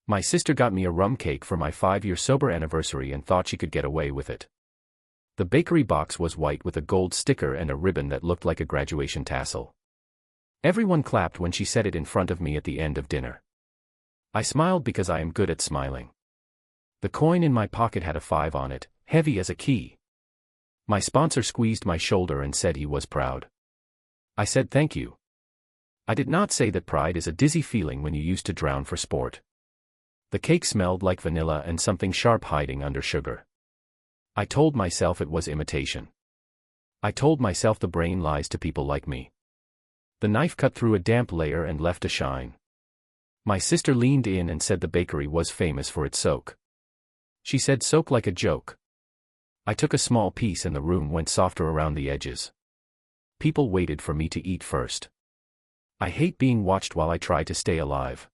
My sister got me a rum cake for my 5-year sober anniversary and thought she could get away with it. The bakery box was white with a gold sticker and a ribbon that looked like a graduation tassel. Everyone clapped when she said it in front of me at the end of dinner. I smiled because I am good at smiling. The coin in my pocket had a 5 on it, heavy as a key. My sponsor squeezed my shoulder and said he was proud. I said thank you. I did not say that pride is a dizzy feeling when you used to drown for sport. The cake smelled like vanilla and something sharp hiding under sugar. I told myself it was imitation. I told myself the brain lies to people like me. The knife cut through a damp layer and left a shine. My sister leaned in and said the bakery was famous for its soak. She said soak like a joke. I took a small piece and the room went softer around the edges. People waited for me to eat first. I hate being watched while I try to stay alive.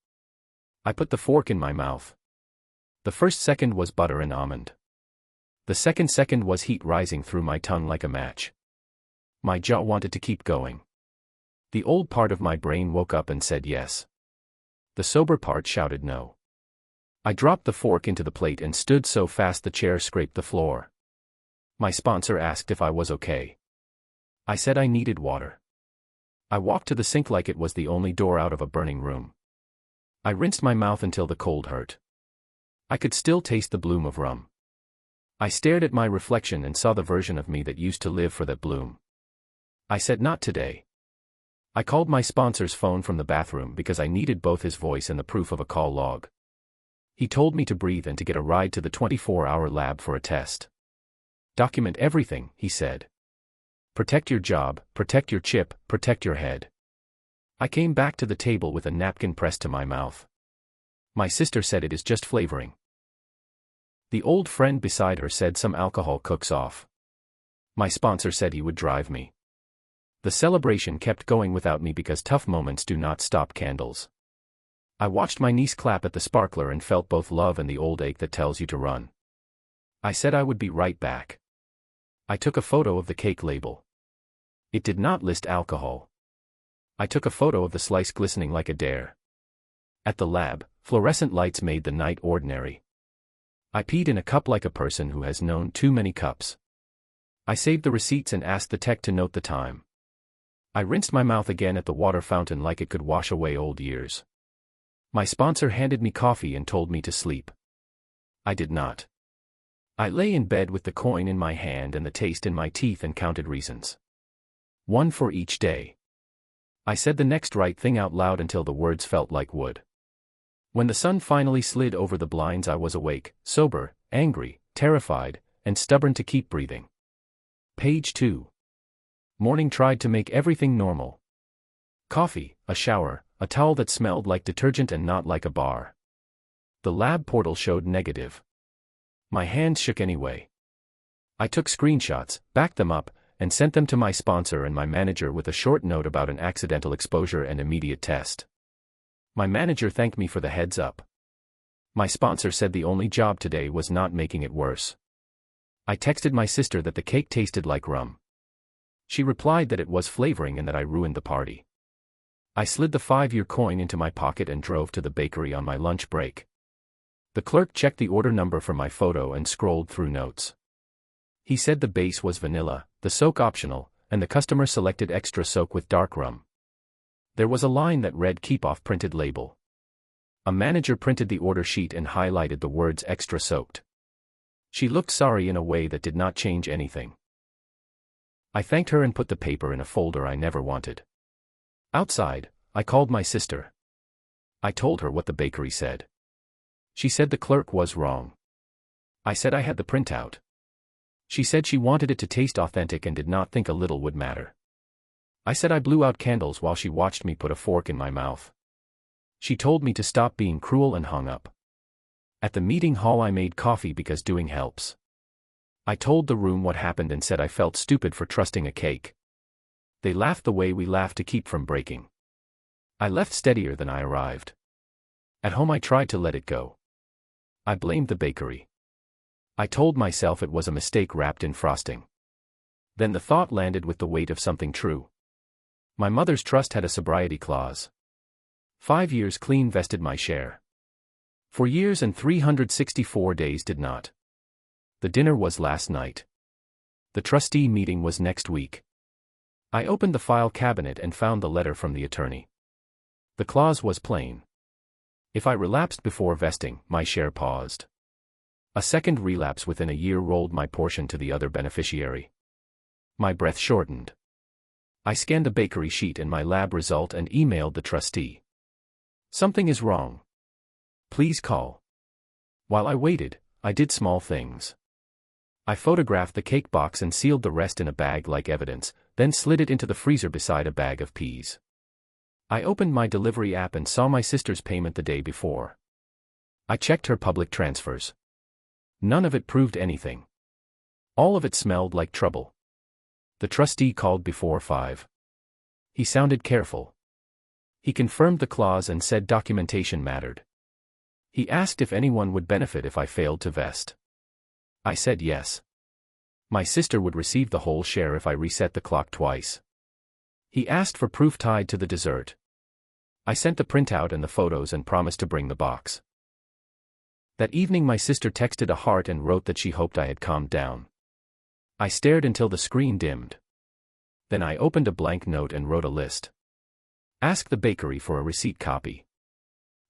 I put the fork in my mouth. The first second was butter and almond. The second was heat rising through my tongue like a match. My jaw wanted to keep going. The old part of my brain woke up and said yes. The sober part shouted no. I dropped the fork into the plate and stood so fast the chair scraped the floor. My sponsor asked if I was okay. I said I needed water. I walked to the sink like it was the only door out of a burning room. I rinsed my mouth until the cold hurt. I could still taste the bloom of rum. I stared at my reflection and saw the version of me that used to live for that bloom. I said not today. I called my sponsor's phone from the bathroom because I needed both his voice and the proof of a call log. He told me to breathe and to get a ride to the 24-hour lab for a test. Document everything, he said. Protect your job, protect your chip, protect your head. I came back to the table with a napkin pressed to my mouth. My sister said it is just flavoring. The old friend beside her said some alcohol cooks off. My sponsor said he would drive me. The celebration kept going without me because tough moments do not stop candles. I watched my niece clap at the sparkler and felt both love and the old ache that tells you to run. I said I would be right back. I took a photo of the cake label. It did not list alcohol. I took a photo of the slice glistening like a dare. At the lab, fluorescent lights made the night ordinary. I peed in a cup like a person who has known too many cups. I saved the receipts and asked the tech to note the time. I rinsed my mouth again at the water fountain like it could wash away old years. My sponsor handed me coffee and told me to sleep. I did not. I lay in bed with the coin in my hand and the taste in my teeth and counted reasons. 1 for each day. I said the next right thing out loud until the words felt like wood. When the sun finally slid over the blinds, I was awake, sober, angry, terrified, and stubborn to keep breathing. Page 2. Morning tried to make everything normal. Coffee, a shower, a towel that smelled like detergent and not like a bar. The lab portal showed negative. My hands shook anyway. I took screenshots, backed them up, and sent them to my sponsor and my manager with a short note about an accidental exposure and immediate test. My manager thanked me for the heads up. My sponsor said the only job today was not making it worse. I texted my sister that the cake tasted like rum. She replied that it was flavoring and that I ruined the party. I slid the 5-year coin into my pocket and drove to the bakery on my lunch break. The clerk checked the order number for my photo and scrolled through notes. He said the base was vanilla, the soak optional, and the customer selected extra soak with dark rum. There was a line that read keep off printed label. A manager printed the order sheet and highlighted the words extra soaked. She looked sorry in a way that did not change anything. I thanked her and put the paper in a folder I never wanted. Outside, I called my sister. I told her what the bakery said. She said the clerk was wrong. I said I had the printout. She said she wanted it to taste authentic and did not think a little would matter. I said I blew out candles while she watched me put a fork in my mouth. She told me to stop being cruel and hung up. At the meeting hall I made coffee because doing helps. I told the room what happened and said I felt stupid for trusting a cake. They laughed the way we laughed to keep from breaking. I left steadier than I arrived. At home I tried to let it go. I blamed the bakery. I told myself it was a mistake wrapped in frosting. Then the thought landed with the weight of something true. My mother's trust had a sobriety clause. 5 years clean vested my share. For years and 364 days did not. The dinner was last night. The trustee meeting was next week. I opened the file cabinet and found the letter from the attorney. The clause was plain. If I relapsed before vesting, my share paused. A second relapse within a year rolled my portion to the other beneficiary. My breath shortened. I scanned the bakery sheet and my lab result and emailed the trustee. Something is wrong. Please call. While I waited, I did small things. I photographed the cake box and sealed the rest in a bag like evidence, then slid it into the freezer beside a bag of peas. I opened my delivery app and saw my sister's payment the day before. I checked her public transfers. None of it proved anything. All of it smelled like trouble. The trustee called before 5. He sounded careful. He confirmed the clause and said documentation mattered. He asked if anyone would benefit if I failed to vest. I said yes. My sister would receive the whole share if I reset the clock twice. He asked for proof tied to the dessert. I sent the printout and the photos and promised to bring the box. That evening my sister texted a heart and wrote that she hoped I had calmed down. I stared until the screen dimmed. Then I opened a blank note and wrote a list. Ask the bakery for a receipt copy.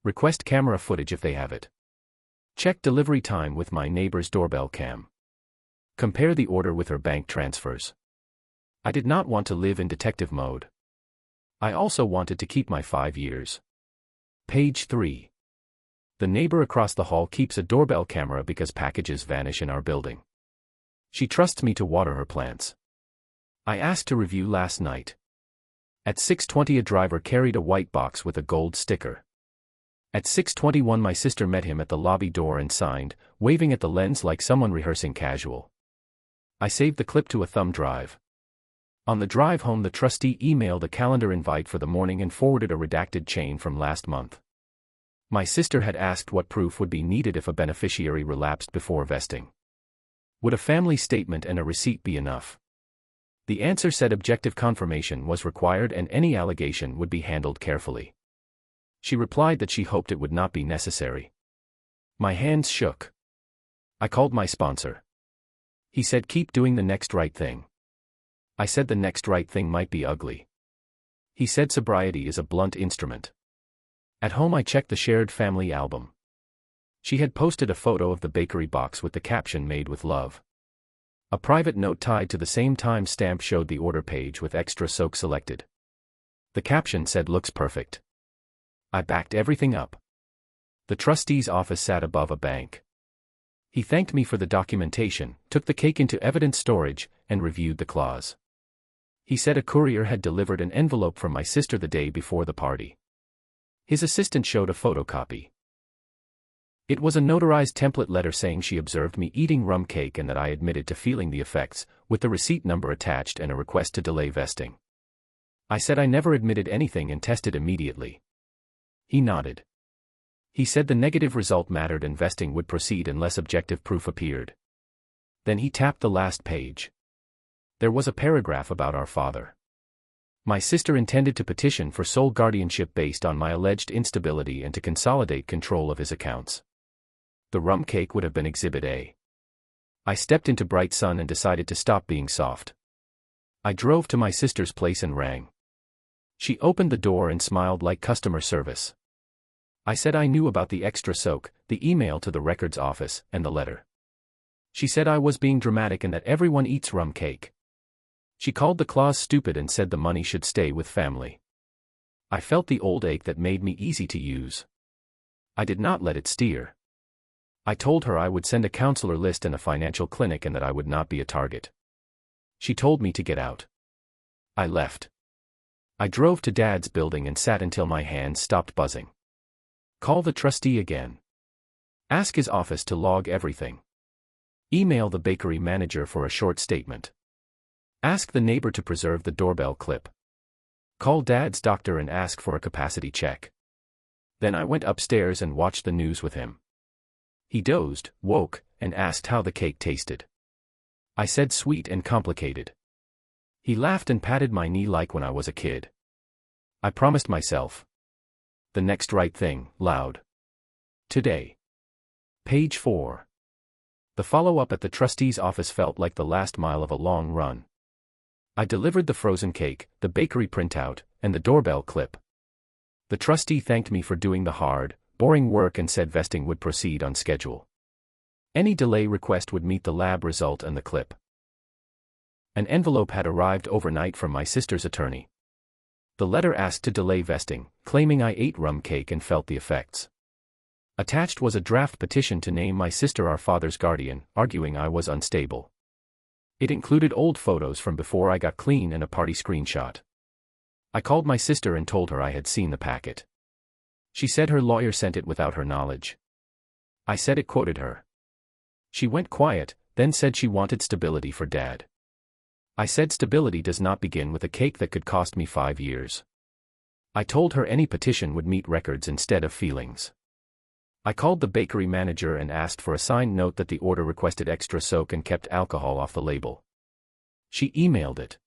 Request camera footage if they have it. Check delivery time with my neighbor's doorbell cam. Compare the order with her bank transfers. I did not want to live in detective mode. I also wanted to keep my 5 years. Page 3. The neighbor across the hall keeps a doorbell camera because packages vanish in our building. She trusts me to water her plants. I asked to review last night. At 6:20 a driver carried a white box with a gold sticker. At 6:21 my sister met him at the lobby door and signed, waving at the lens like someone rehearsing casual. I saved the clip to a thumb drive. On the drive home the trustee emailed a calendar invite for the morning and forwarded a redacted chain from last month. My sister had asked what proof would be needed if a beneficiary relapsed before vesting. Would a family statement and a receipt be enough? The answer said objective confirmation was required and any allegation would be handled carefully. She replied that she hoped it would not be necessary. My hands shook. I called my sponsor. He said keep doing the next right thing. I said the next right thing might be ugly. He said sobriety is a blunt instrument. At home I checked the shared family album. She had posted a photo of the bakery box with the caption made with love. A private note tied to the same time stamp showed the order page with extra soak selected. The caption said looks perfect. I backed everything up. The trustee's office sat above a bank. He thanked me for the documentation, took the cake into evidence storage, and reviewed the clause. He said a courier had delivered an envelope from my sister the day before the party. His assistant showed a photocopy. It was a notarized template letter saying she observed me eating rum cake and that I admitted to feeling the effects, with the receipt number attached and a request to delay vesting. I said I never admitted anything and tested immediately. He nodded. He said the negative result mattered and vesting would proceed unless objective proof appeared. Then he tapped the last page. There was a paragraph about our father. My sister intended to petition for sole guardianship based on my alleged instability and to consolidate control of his accounts. The rum cake would have been Exhibit A. I stepped into bright sun and decided to stop being soft. I drove to my sister's place and rang. She opened the door and smiled like customer service. I said I knew about the extra soak, the email to the records office, and the letter. She said I was being dramatic and that everyone eats rum cake. She called the clause stupid and said the money should stay with family. I felt the old ache that made me easy to use. I did not let it steer. I told her I would send a counselor list and a financial clinic and that I would not be a target. She told me to get out. I left. I drove to Dad's building and sat until my hands stopped buzzing. Call the trustee again. Ask his office to log everything. Email the bakery manager for a short statement. Ask the neighbor to preserve the doorbell clip. Call Dad's doctor and ask for a capacity check. Then I went upstairs and watched the news with him. He dozed, woke, and asked how the cake tasted. I said sweet and complicated. He laughed and patted my knee like when I was a kid. I promised myself the next right thing, loud. Today. Page 4. The follow-up at the trustee's office felt like the last mile of a long run. I delivered the frozen cake, the bakery printout, and the doorbell clip. The trustee thanked me for doing the hard, boring work and said vesting would proceed on schedule. Any delay request would meet the lab result and the clip. An envelope had arrived overnight from my sister's attorney. The letter asked to delay vesting, claiming I ate rum cake and felt the effects. Attached was a draft petition to name my sister our father's guardian, arguing I was unstable. It included old photos from before I got clean and a party screenshot. I called my sister and told her I had seen the packet. She said her lawyer sent it without her knowledge. I said it quoted her. She went quiet, then said she wanted stability for Dad. I said stability does not begin with a cake that could cost me 5 years. I told her any petition would meet records instead of feelings. I called the bakery manager and asked for a signed note that the order requested extra soak and kept alcohol off the label. She emailed it.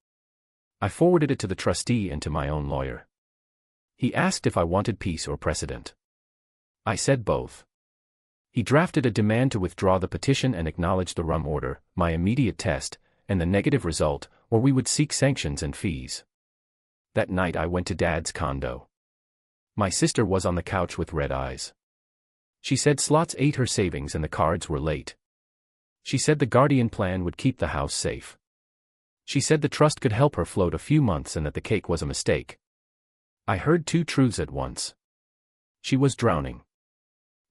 I forwarded it to the trustee and to my own lawyer. He asked if I wanted peace or precedent. I said both. He drafted a demand to withdraw the petition and acknowledge the rum order, my immediate test, and the negative result, or we would seek sanctions and fees. That night I went to Dad's condo. My sister was on the couch with red eyes. She said slots ate her savings and the cards were late. She said the guardian plan would keep the house safe. She said the trust could help her float a few months and that the cake was a mistake. I heard 2 truths at once. She was drowning.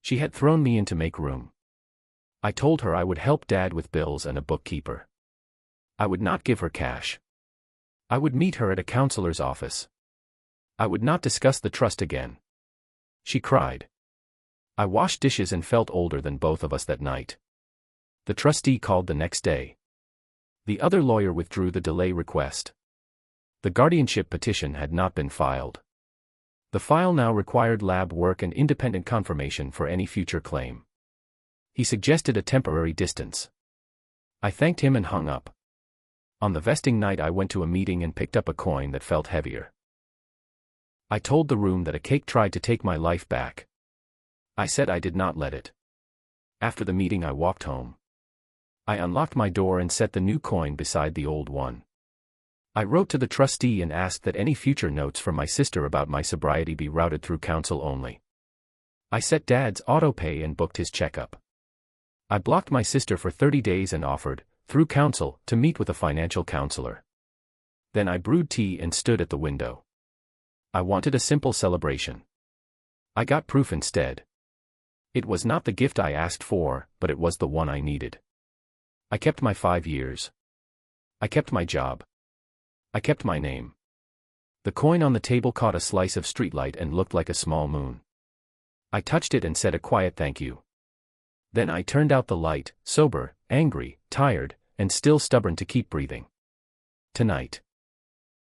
She had thrown me in to make room. I told her I would help Dad with bills and a bookkeeper. I would not give her cash. I would meet her at a counselor's office. I would not discuss the trust again. She cried. I washed dishes and felt older than both of us that night. The trustee called the next day. The other lawyer withdrew the delay request. The guardianship petition had not been filed. The file now required lab work and independent confirmation for any future claim. He suggested a temporary distance. I thanked him and hung up. On the vesting night I went to a meeting and picked up a coin that felt heavier. I told the room that a cake tried to take my life back. I said I did not let it. After the meeting I walked home. I unlocked my door and set the new coin beside the old one. I wrote to the trustee and asked that any future notes from my sister about my sobriety be routed through counsel only. I set Dad's auto-pay and booked his checkup. I blocked my sister for 30 days and offered, through counsel, to meet with a financial counselor. Then I brewed tea and stood at the window. I wanted a simple celebration. I got proof instead. It was not the gift I asked for, but it was the one I needed. I kept my 5 years. I kept my job. I kept my name. The coin on the table caught a slice of streetlight and looked like a small moon. I touched it and said a quiet thank you. Then I turned out the light, sober, angry, tired, and still stubborn to keep breathing. Tonight.